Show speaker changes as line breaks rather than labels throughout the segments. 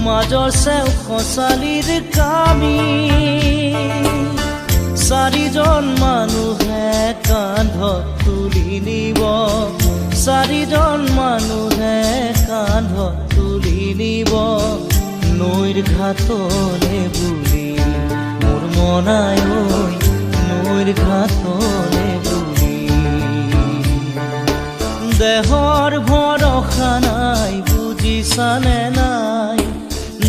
মাজৰ চেও খচালিৰ কামি চাৰিজন মানুহে কান্ধত তুলি নিব চাৰিজন মানুহে কান্ধত তুলি নিব নৈৰ ঘাটলে বুলি মোৰ মনাই ঐ নৈৰ ঘাটলে বুলি দেহৰ ভৰসা নাই বুজিছানে নাই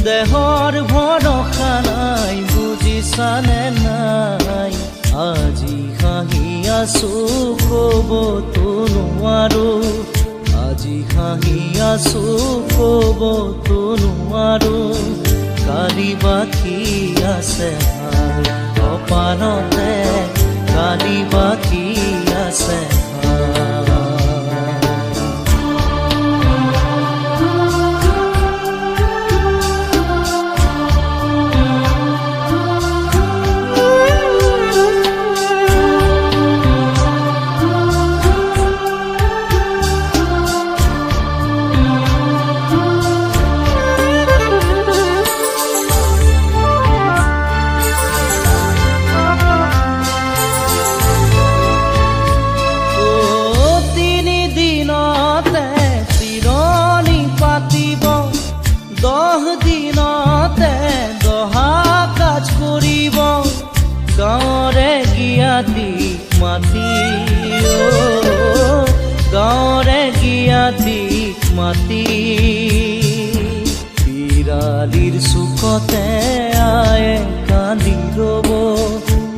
দেহৰ ভৰসা নাই বুজিছানে নাই আজি হাঁহি আছো ক'বতো নোৱাৰো আজি হাঁহি আছো ক'বতো নোৱাৰো কালি বাকী আছে ভাল কপালতে কালি বাকী আছে দিনতে দহা কাজ কৰিব গাঁৱৰে জ্ঞাতিক মাতি গাঁৱৰে জ্ঞাতিক মাতি বিৰালিৰ চুকতে আয়ে কান্দি ৰ'ব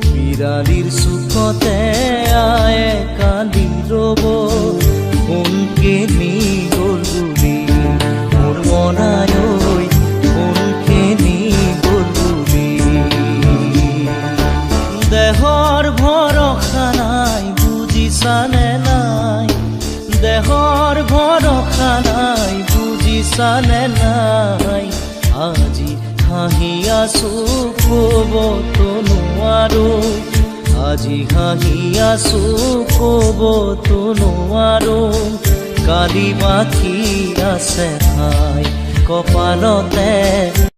বিৰালিৰ চুকতে আয়ে কান্দি ৰ'ব কোনকে নি গ'ল বুলি মোৰ মনাই দেহৰ ভৰসা নাই বুজিছানে নাই দেহৰ ভৰসা নাই বুজিছানে নাই আজি হাঁহি আছো ক'বতো নোৱাৰো আজি হাঁহি আছো ক'বতো নোৱাৰো কালি বাকী আছে ঠাই কপালতে